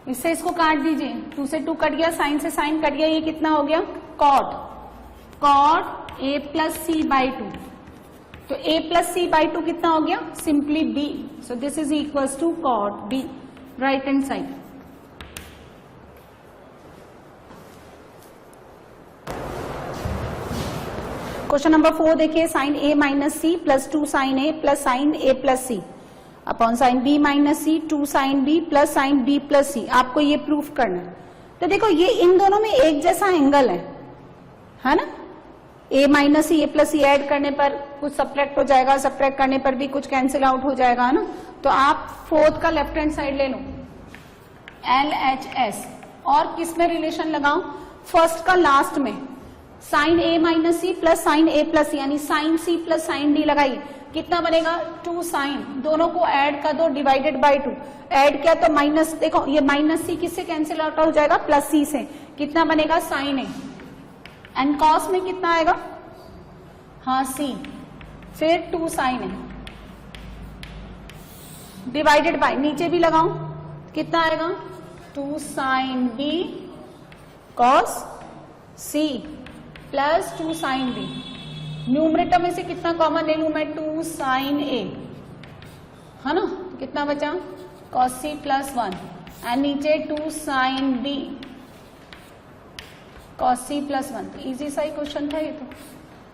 इससे इसको काट दीजिए, 2 से 2 कट गया, साइन से साइन कट गया, ये कितना हो गया cot a plus C by 2, तो a प्लस सी बाई 2 कितना हो गया simply b, so this is equals to cot b right hand side. Question number 4 देखिए, sine a minus C plus 2 sine a plus sine a plus C. Upon sine B minus C, 2 sine B plus sine B plus C. आपको ये proof करना है। तो देखो ये इन दोनों में एक जैसा एंगल है ना। ए माइनस सी, ए प्लस सी ऐड करने पर कुछ सब्ट्रैक्ट हो जाएगा, सब्ट्रैक्ट करने पर भी कुछ कैंसिल आउट हो जाएगा, है ना। तो आप फोर्थ का लेफ्ट हैंड साइड ले लो, LHS, और किस में रिलेशन लगाओ, फर्स्ट का लास्ट में, साइन ए माइनस सी प्लस साइन ए प्लस सी, यानी साइन सी प्लस साइन डी लगाई, कितना बनेगा 2 साइन, दोनों को ऐड कर दो, डिवाइडेड बाय 2, ऐड किया तो माइनस, देखो ये माइनस सी किससे कैंसिल आउट हो जाएगा, प्लस सी से, कितना बनेगा साइन ए, एंड कॉस में कितना आएगा, हाँ सी, फिर 2 साइन ए डिवाइडेड बाय, नीचे भी लगाओ, कितना आएगा 2 साइन बी कॉस सी प्लस 2 साइन बी, न्यूमरेटर में से कितना कॉमन ले लू मैं, 2 साइन ए, है ना, कितना बचा कॉस सी प्लस 1, एंड नीचे 2 साइन बी कॉस सी प्लस 1। तो इजी सा ही क्वेश्चन था ये, तो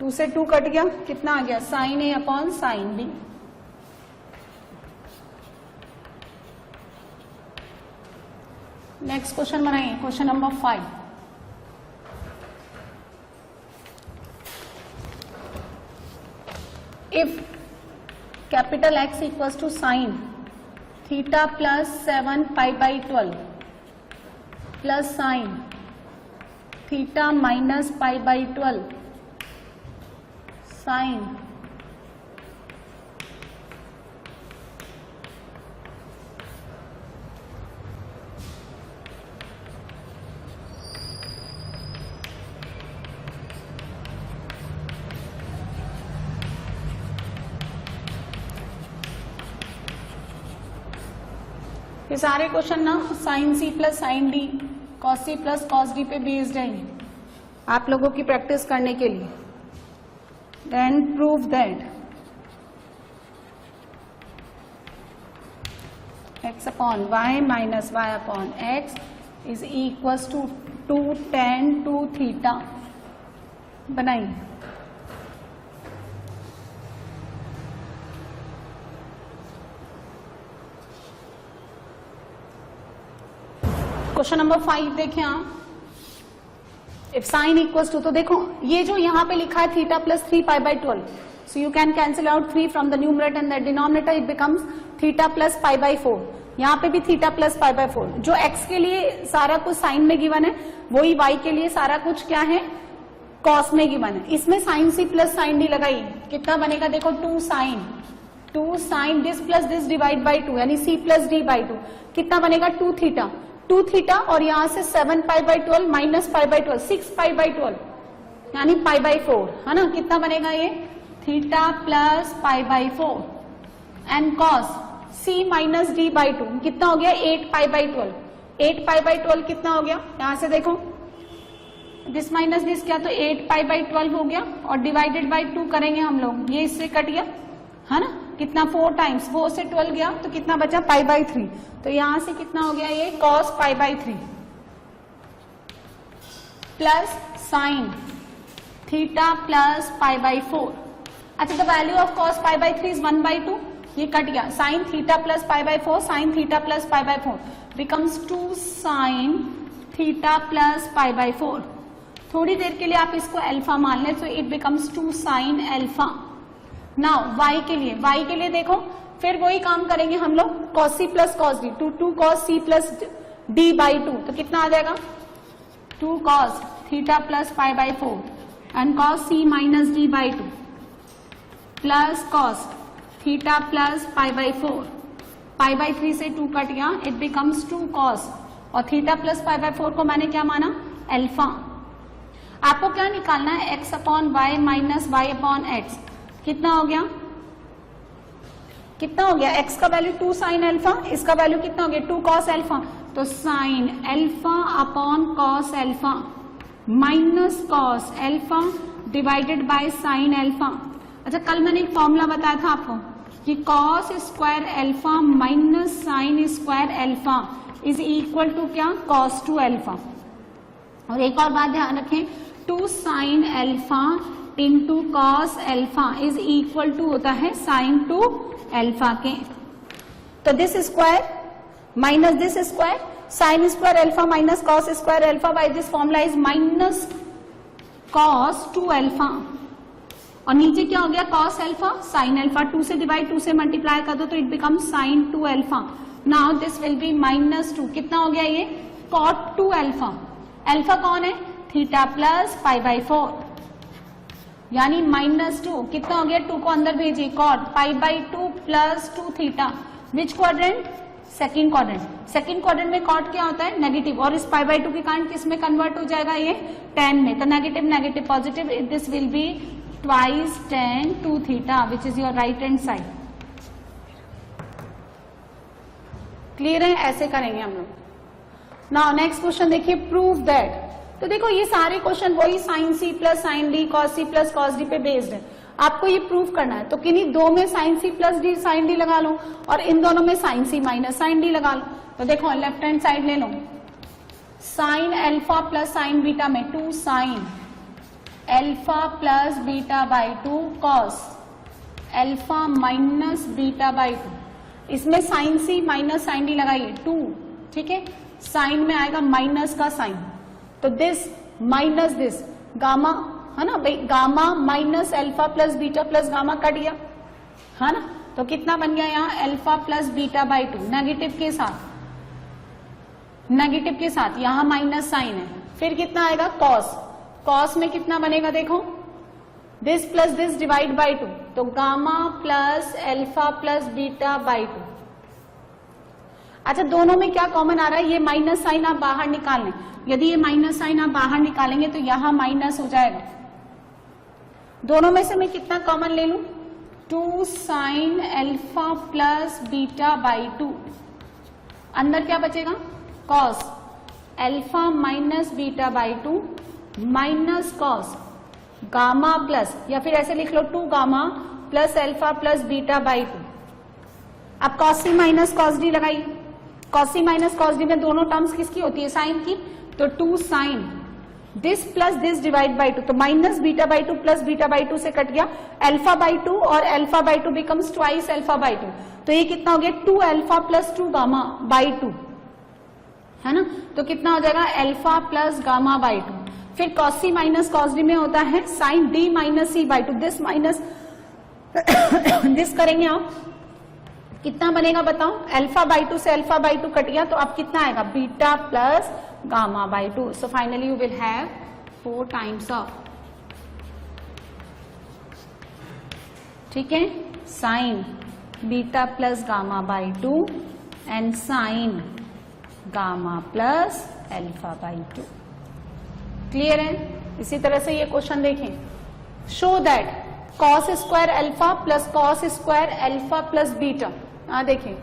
2 से 2 कट गया, कितना आ गया sine A upon sine B. Next question बनाइए, question number 5। If capital X equals to sine theta plus 7 pi by 12 plus sine theta minus pi by 12 sine ये सारे क्वेश्चन ना साइन सी प्लस साइन डी, कॉस सी plus cos D पे based है आप लोगों की practice करने के लिए। Then prove that x upon Y minus Y upon X is equals to 2 tan 2 theta. बनाइए। क्वेश्चन नंबर 5 देखें आप। इफ साइन इक्वल्स टू, तो देखो ये जो यहाँ पे लिखा है theta plus 3 pi by 12, so you can cancel out 3 from the numerator and the denominator, it becomes theta plus pi by 4। यहाँ पे भी थीटा प्लस पाई बाई 4। जो x के लिए सारा कुछ साइन में गिवन है वही y के लिए सारा कुछ क्या है कॉस में गिवन है। इसमें साइन सी प्लस साइन डी लगाई, कितना बनेगा देखो 2 sine this plus this divide by 2, यानी c प्लस डी बाई 2, कितना बनेगा 2 थीटा और यहाँ से 7 pi by 12 minus pi by 12 6 pi by 12 यानी पाई बाई 4, है ना। कितना बनेगा ये theta plus pi by 4 and cos c minus d by 2, कितना हो गया 8 पाई बाई 12। 8 पाई बाई 12 कितना हो गया, यहाँ से देखो दिस माइनस दिस क्या, तो 8 पाई बाई 12 हो गया और डिवाइडेड बाई 2 करेंगे हम लोग, ये इससे कट गया, है ना। कितना 4 टाइम्स 4 से 12 गया तो कितना बचा पाई बाई 3, तो यहां से कितना हो गया ये cos pi by 3 plus sine theta plus pi by 4। अच्छा, the value of cos pi by 3 is 1/2, ये कट गया, sign theta plus pi by 4 sign theta plus pi by 4 becomes 2 sign theta plus pi by 4। थोड़ी देर के लिए आप इसको alpha मान लें, तो it becomes 2 sine alpha. Now y के लिए देखो फिर वही काम करेंगे हम लोग, cos c plus cos d, 2 cos c plus d by 2, तो कितना आ जाएगा 2 cos theta plus pi by 4 and cos c minus d by 2 plus cos theta plus pi by 4, pi by 3 से 2 कट गया, इट बिकम्स 2 cos, और theta plus pi by 4 को मैंने क्या माना अल्फा। आपको क्या निकालना है x upon Y minus Y upon x, कितना हो गया x का वैल्यू 2 साइन अल्फा, इसका वैल्यू कितना हो गया 2 कॉस अल्फा, तो sine alpha upon cos alpha minus cos alpha divided by sine alpha. अच्छा, कल मैंने एक फॉर्मूला बताया था आपको कि cos square alpha minus sine square alpha is equal to क्या कॉस 2 अल्फा। और एक और बात ध्यान रखें, 2 sine alpha into cos alpha is equal to होता है साइन 2 अल्फा के। तो this square minus this square, sine square alpha minus cos square alpha by this formula is minus cos 2 alpha, और नीचे क्या हो गया कॉस अल्फा साइन अल्फा, 2 से डिवाइड 2 से मल्टीप्लाई कर दो तो it become sign 2 alpha. Now this will B -2, कितना हो गया ये कॉट 2 अल्फा, अल्फा कौन है थीटा प्लस पाई बाई 4, यानी -2, कितना हो गया 2 को अंदर भेजिए cot pi by 2 plus 2 theta, which quadrant second quadrant, second quadrant में कॉट क्या होता है नेगेटिव, और इस पाई बाई 2 के कारण किस में कन्वर्ट हो जाएगा ये tan में, तो negative negative positive, this will be twice tan 2 theta which is your right hand side. Clear है, ऐसे करेंगे हम लोग। नाउ नेक्स्ट क्वेश्चन देखिए, प्रूव दैट, तो देखो ये सारे क्वेश्चन वही साइन सी प्लस साइन डी कॉस सी प्लस कॉस डी पे बेस्ड है, आपको ये प्रूव करना है, तो किन्हीं दो में साइन सी प्लस डी साइन डी लगा लो और इन दोनों में sine C minus sine D लगा लो। तो देखो लेफ्ट हैंड साइड ले लो, sine alpha plus sine beta में 2 sine alpha plus beta by 2 cos alpha minus beta by 2, इसमें sine C minus sine D लगाइए 2, ठीक है, साइन में आएगा माइनस का साइन, तो दिस माइनस दिस गामा है ना भाई, gamma minus alpha plus beta plus gamma cut गया है ना, तो कितना बन गया यहाँ alpha plus beta by 2 negative के साथ, नेगेटिव के साथ यहाँ माइनस साइन है, फिर कितना आएगा कॉस, कॉस में कितना बनेगा देखो this plus this divide by 2, तो gamma plus alpha plus beta by 2। अच्छा दोनों में क्या कॉमन आ रहा है, ये माइनस साइन आप बाहर निकाल लें, यदि ये माइनस साइन आप बाहर निकालेंगे तो यहां माइनस हो जाएगा, दोनों में से मैं कितना कॉमन ले लूं 2 sine alpha plus beta by 2, अंदर क्या बचेगा cos alpha minus beta by 2 minus cos gamma plus, या फिर ऐसे लिख लो 2 gamma plus alpha plus beta by 2। अब कॉस सी माइनस कॉस डी लगाइए, कॉस सी माइनस कॉस डी में दोनों टर्म्स किसकी होती है साइन की, तो 2 sine this plus this divide by 2, तो minus beta by 2 plus beta by 2 से कट गया अल्फा बाई 2 और alpha by 2 becomes twice alpha by 2, तो ये कितना हो गया 2 अल्फा प्लस 2 गामा बाई 2 है ना, तो कितना हो जाएगा अल्फा प्लस गामा बाई 2। फिर कॉस सी माइनस कॉस डी में होता है sine D minus C by 2, this minus this करेंगे आप, कितना बनेगा बताओ, अल्फा बाई 2 से अल्फा बाई 2 कट गया, तो अब कितना आएगा beta plus gamma by 2, so finally you will have 4 times of, ठीक है, sine beta plus gamma by 2 and sine gamma plus alpha by 2। Clear है, इसी तरह से ये क्वेश्चन देखें, show that cos square alpha plus cos square alpha plus beta, देखें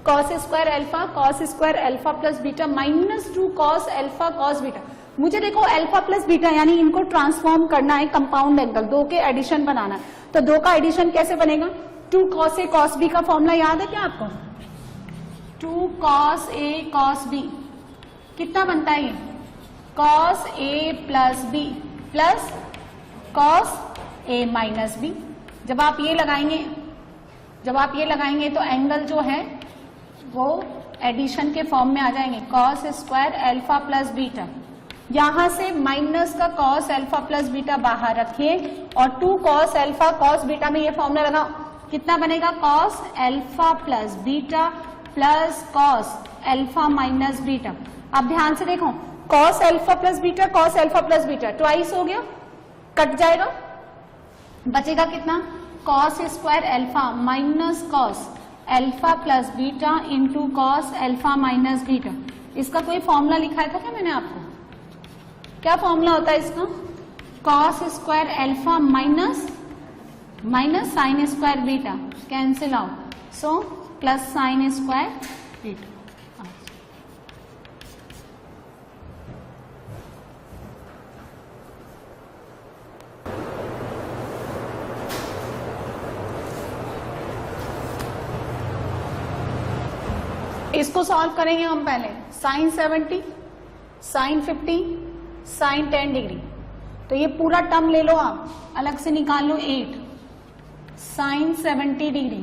cos square alpha plus beta -2 cos alpha cos beta, मुझे देखो alpha plus beta यानी इनको ट्रांसफॉर्म करना है कंपाउंड एंगल, 2 के एडिशन बनाना है, तो 2 का एडिशन कैसे बनेगा, 2 कॉस ए कॉस बी का फॉर्मूला याद है क्या आपको, 2 कॉस ए कॉस बी कितना बनता है ये cos A plus B plus cos A minus B, जब आप ये लगाएंगे तो एंगल जो है वो एडिशन के फॉर्म में आ जाएंगे, cos square alpha plus beta, यहां से माइनस का कॉस अल्फा प्लस बीटा बाहर रखिए और 2 कॉस अल्फा कॉस बीटा में ये फॉर्मूला लगाओ, कितना बनेगा cos alpha plus beta plus cos alpha minus beta. अब ध्यान से देखो cos alpha plus beta twice हो गया, कट जाएगा, बचेगा कितना cos square alpha minus cos alpha plus beta into cos alpha minus beta. इसका कोई फॉर्मूला लिखा था क्या मैंने आपको, क्या फॉर्मूला होता है इसका, cos square alpha minus sine square beta, cancel out, so plus sign square beta. इसको सॉल्व करेंगे हम पहले, साइन 70 साइन 50 साइन 10 डिग्री, तो ये पूरा टर्म ले लो आप, अलग से निकाल लो 8 sine 70 degree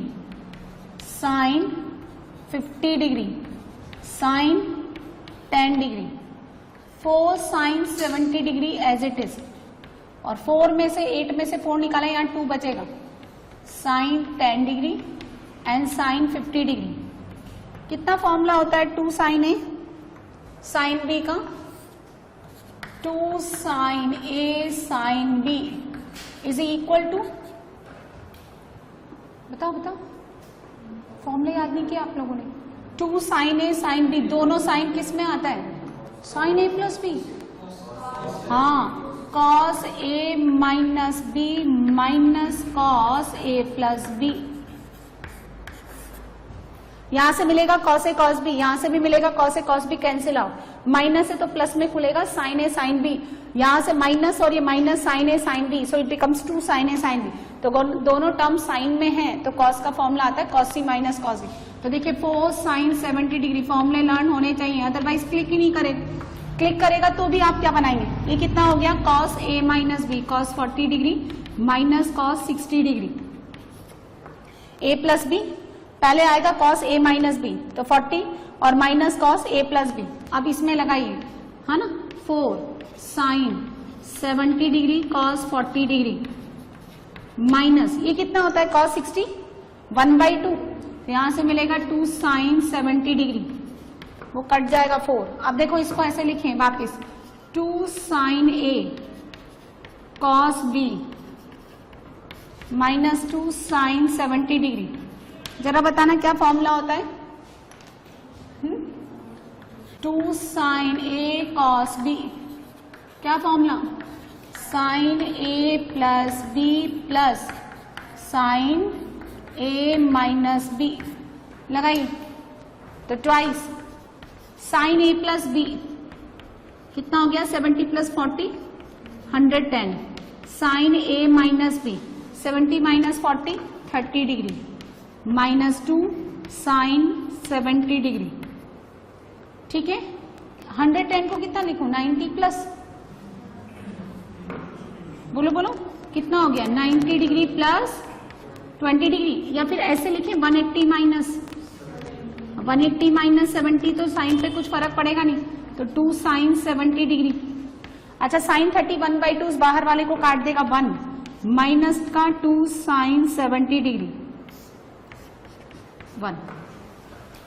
sine 50 degree, sine 10 degree, 4 sine 70 degree as it is, और 4 में से 8 में से 4 निकाला, यहाँ 2 बचेगा, sine 10 degree and sine 50 degree. कितना फॉर्मूला होता है 2 साइन ए साइन बी का? 2 sine A sine B is equal to, बताओ बताओ, फॉर्मूला याद नहीं किया आप लोगों ने? 2 साइन ए साइन बी, दोनों साइन किस में आता है? साइन ए प्लस बी। हाँ, cos A minus B minus cos A plus B. यहां से मिलेगा कॉस ए कॉस बी, यहां से भी मिलेगा cos A cos B, cancel out. Minus है तो प्लस में खुलेगा साइन ए साइन बी, यहां से माइनस और ये minus sine A sine B, so it becomes 2 sine A sine B. तो दोनों टर्म साइन में हैं, तो कॉस का फॉर्मूला आता है कॉस सी माइनस कॉस बी। तो देखिए 4 साइन 70 डिग्री, फॉर्मूले लर्न होने चाहिए, अदरवाइज क्लिक ही नहीं करेगा। क्लिक करेगा तो भी आप क्या बनाएंगे? ये कितना हो गया? Cos A minus B, cos 40 degree minus cos 60 degree, A plus B, पहले आएगा कॉस ए माइनस बी, तो 40 और माइनस कॉस ए प्लस बी। अब इसमें लगाइए, है ना, 4 sine 70 degree cos 40 degree minus, ये कितना होता है कॉस 60, 1/2, तो यहां से मिलेगा 2 साइन 70 डिग्री, वो कट जाएगा 4। अब देखो इसको ऐसे लिखें वापिस, 2 साइन ए cos B minus 2 sine 70 degree. जरा बताना क्या फॉर्मूला होता है? 2 साइन ए कॉस बी, क्या फॉर्मूला? साइन ए प्लस बी प्लस साइन ए माइनस बी, लगाइए, तो ट्वाइस साइन ए प्लस बी कितना हो गया? 70 प्लस 40 110, साइन ए minus B 70 minus 40 30 degree minus 2 sine 70 degree. ठीक है, 110 को कितना लिखूं? 90 प्लस, बोलो बोलो कितना हो गया? 90 डिग्री प्लस 20 डिग्री, या फिर ऐसे लिखें 180 माइनस 180 माइनस 70, तो साइन पे कुछ फर्क पड़ेगा नहीं, तो 2 साइन 70 डिग्री। अच्छा, साइन 30 1/2 बाहर वाले को काट देगा 1, माइनस का 2 साइन 70 डिग्री 1,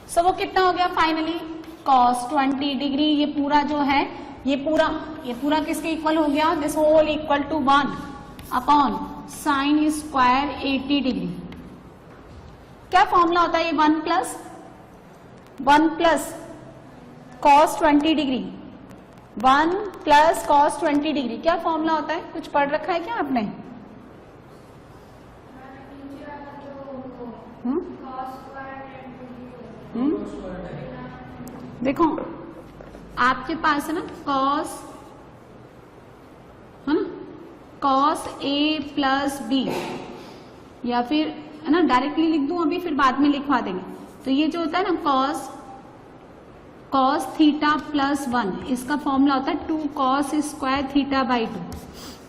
सो वो कितना हो गया फाइनली? Cos 20 degree. ये पूरा जो है, ये पूरा किसके इक्वल हो गया? This whole equal to 1 upon sine square 80 degree. क्या फॉर्मूला होता है? ये 1 plus cos 20 degree, 1 plus cos 20 degree, क्या फॉर्मूला होता है? कुछ पढ़ रखा है क्या आपने? देखो आपके पास है ना कॉस, है ना, कॉस ए प्लस बी, या फिर है ना डायरेक्टली लिख दूं अभी, फिर बाद में लिखवा देंगे। तो ये जो होता है ना कॉस थीटा प्लस 1, इसका फॉर्मूला होता है 2 कॉस स्क्वायर थीटा बाई 2।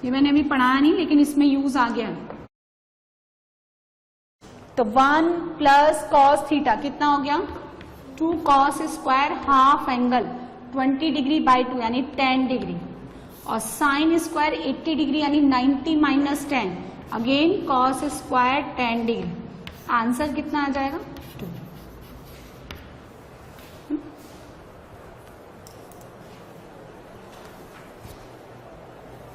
ये मैंने अभी पढ़ाया नहीं, लेकिन इसमें यूज आ गया। तो 1 प्लस कॉस थीटा कितना हो गया? 2 cos square half angle 20 degree by 2 यानी 10 डिग्री, और साइन स्क्वायर 80 डिग्री यानी 90 minus 10, again cos square 10 degree. Answer कितना आ जाएगा? 2।